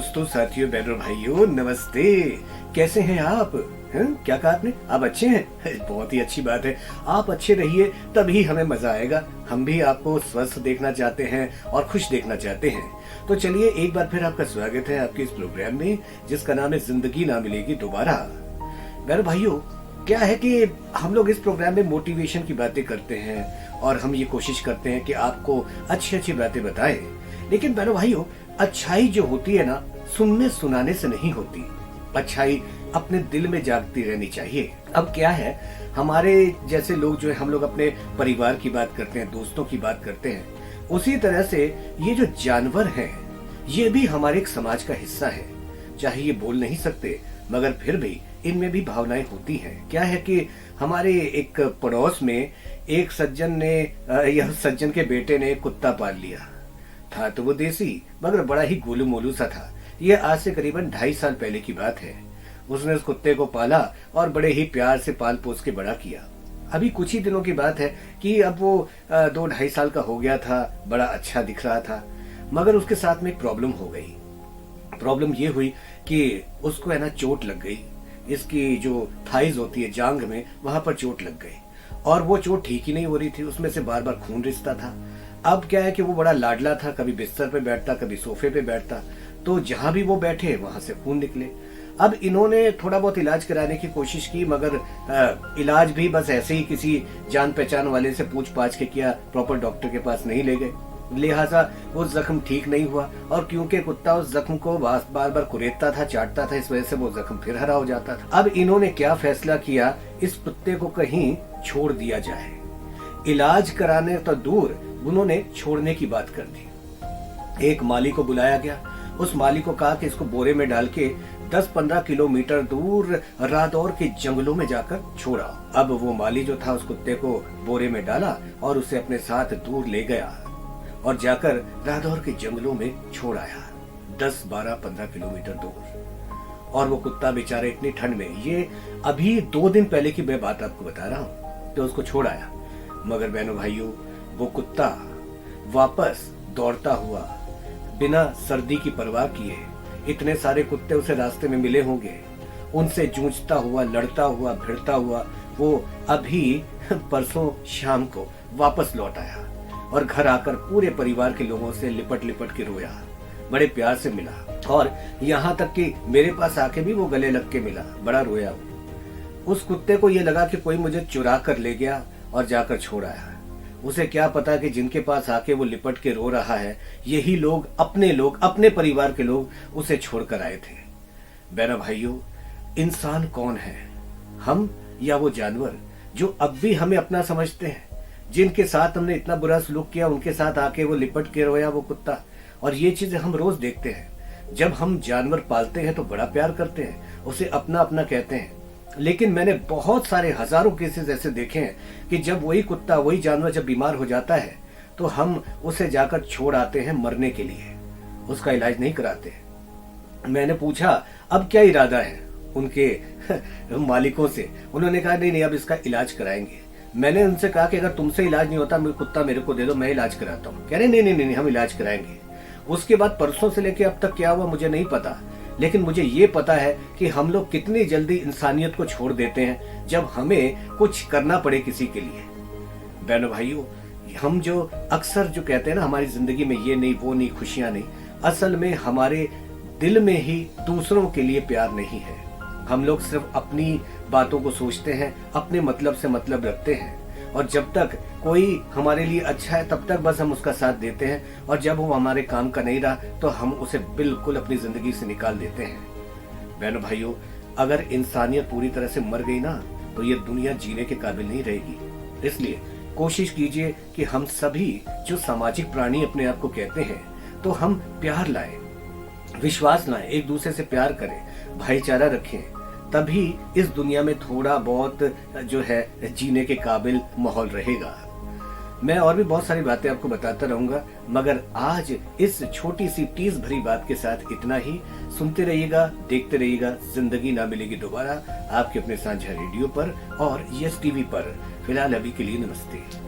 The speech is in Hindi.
दोस्तों, साथियों, बहनों, भाइयों, नमस्ते। कैसे हैं आप? क्या कहा आपने? आप अच्छे हैं? बहुत ही अच्छी बात है। आप अच्छे रहिए, तभी हमें मजा आएगा। हम भी आपको स्वस्थ देखना चाहते हैं और खुश देखना चाहते हैं। तो चलिए, एक बार फिर आपका स्वागत है आपके इस प्रोग्राम में, जिसका नाम है जिंदगी ना मिलेगी दोबारा। बहनों, भाइयों, क्या है कि हम लोग इस प्रोग्राम में मोटिवेशन की बातें करते हैं और हम ये कोशिश करते हैं कि आपको अच्छी अच्छी बातें बताएं। लेकिन बहनों, भाइयों, अच्छाई जो होती है ना, सुनने सुनाने से नहीं होती। अच्छाई अपने दिल में जागती रहनी चाहिए। अब क्या है, हमारे जैसे लोग जो है, हम लोग अपने परिवार की बात करते हैं, दोस्तों की बात करते हैं। उसी तरह से ये जो जानवर हैं, ये भी हमारे एक समाज का हिस्सा है। चाहे ये बोल नहीं सकते, मगर फिर भी इनमें भी भावनाएं होती हैं। क्या है कि हमारे एक पड़ोस में एक सज्जन ने यह सज्जन के बेटे ने कुत्ता पाल लिया था। तो वो देसी, मगर बड़ा ही गोलू मोलू सा था। ये आज से करीबन 2.5 साल पहले की बात है। उसने उस कुत्ते को पाला और बड़े ही प्यार से पाल पोस के बड़ा किया। अभी कुछ ही दिनों की बात है कि अब वो 2-2.5 साल का हो गया था। बड़ा अच्छा दिख रहा था, मगर उसके साथ में एक प्रॉब्लम हो गई। प्रॉब्लम ये हुई कि उसको है ना चोट लग गई। इसकी जो थाइज होती है, जांघ में, वहां पर चोट लग गई और वो चोट ठीक ही नहीं हो रही थी। उसमें से बार बार खून रिसता था। अब क्या है कि वो बड़ा लाडला था। कभी बिस्तर पे बैठता, कभी सोफे पे बैठता, तो जहां भी वो बैठे वहां से खून निकले। अब इन्होंने थोड़ा बहुत इलाज कराने की कोशिश की, मगर इलाज भी बस ऐसे ही किसी जान पहचान वाले से पूछ पाछ के किया, प्रॉपर डॉक्टर के पास नहीं ले गए। लिहाजा वो जख्म ठीक नहीं हुआ, और क्योंकि कुत्ता उस जख्म को बार बार कुरेदता था, चाटता था, इस वजह से वो जख्म फिर हरा हो जाता था। अब इन्होंने क्या फैसला किया, इस कुत्ते को कहीं छोड़ दिया जाए। इलाज कराने तो दूर, उन्होंने छोड़ने की बात कर दी। एक माली को बुलाया गया। उस माली को कहा कि इसको बोरे में डाल के 10-15 किलोमीटर दूर रादौर के जंगलों में जाकर छोड़ा। अब वो माली जो था, उस कुत्ते को बोरे में डाला और उसे अपने साथ दूर ले गया और जाकर रादौर के जंगलों में छोड़ आया, 10-12-15 किलोमीटर दूर। और वो कुत्ता बेचारा इतनी ठंड में, ये अभी 2 दिन पहले की मैं बात आपको बता रहा हूँ, तो उसको छोड़ आया। मगर बहनों, भाइयों, वो कुत्ता वापस दौड़ता हुआ, बिना सर्दी की परवाह किए, इतने सारे कुत्ते उसे रास्ते में मिले होंगे, उनसे जूझता हुआ, लड़ता हुआ, भिड़ता हुआ, वो अभी परसों शाम को वापस लौट आया और घर आकर पूरे परिवार के लोगों से लिपट लिपट के रोया, बड़े प्यार से मिला, और यहाँ तक कि मेरे पास आके भी वो गले लग के मिला, बड़ा रोया। उस कुत्ते को ये लगा कि कोई मुझे चुरा कर ले गया और जाकर छोड़ आया। उसे क्या पता कि जिनके पास आके वो लिपट के रो रहा है, यही लोग, अपने परिवार के लोग उसे छोड़कर आए थे। बहनों, भाइयों, इंसान कौन है, हम या वो जानवर जो अब भी हमें अपना समझते हैं? जिनके साथ हमने इतना बुरा सलूक किया, उनके साथ आके वो लिपट के रोया वो कुत्ता। और ये चीजें हम रोज देखते हैं। जब हम जानवर पालते हैं तो बड़ा प्यार करते हैं, उसे अपना अपना कहते हैं। लेकिन मैंने बहुत सारे, हजारों केसेस ऐसे देखे हैं कि जब वही कुत्ता, वही जानवर जब बीमार हो जाता है, तो हम उसे जाकर छोड़ आते हैं मरने के लिए, उसका इलाज नहीं कराते। मैंने पूछा अब क्या इरादा है उनके मालिकों से। उन्होंने कहा नहीं, अब इसका इलाज कराएंगे। मैंने उनसे कहा कि अगर तुमसे इलाज नहीं होता, कुत्ता मेरे को दे दो, मैं इलाज कराता हूँ। कह रहे नहीं, हम इलाज कराएंगे। उसके बाद परसों से लेके अब तक क्या हुआ मुझे नहीं पता, लेकिन मुझे ये पता है कि हम लोग कितनी जल्दी इंसानियत को छोड़ देते हैं जब हमें कुछ करना पड़े किसी के लिए। बहनों, भाइयों, हम जो अक्सर जो कहते हैं ना, हमारी जिंदगी में ये नहीं, वो नहीं, खुशियां नहीं, असल में हमारे दिल में ही दूसरों के लिए प्यार नहीं है। हम लोग सिर्फ अपनी बातों को सोचते हैं, अपने मतलब से मतलब रखते हैं, और जब तक कोई हमारे लिए अच्छा है तब तक बस हम उसका साथ देते हैं, और जब वो हमारे काम का नहीं रहा तो हम उसे बिल्कुल अपनी जिंदगी से निकाल देते हैं। बहनों, भाइयों, अगर इंसानियत पूरी तरह से मर गई ना, तो ये दुनिया जीने के काबिल नहीं रहेगी। इसलिए कोशिश कीजिए कि हम सभी जो सामाजिक प्राणी अपने आप को कहते हैं, तो हम प्यार लाएं, विश्वास लाएं, एक दूसरे से प्यार करें, भाईचारा रखें, तभी इस दुनिया में थोड़ा बहुत जो है जीने के काबिल माहौल रहेगा। मैं और भी बहुत सारी बातें आपको बताता रहूंगा, मगर आज इस छोटी सी टीज भरी बात के साथ इतना ही। सुनते रहिएगा, देखते रहिएगा जिंदगी ना मिलेगी दोबारा, आपके अपने साझा रेडियो पर और यस टीवी पर। फिलहाल अभी के लिए नमस्ते।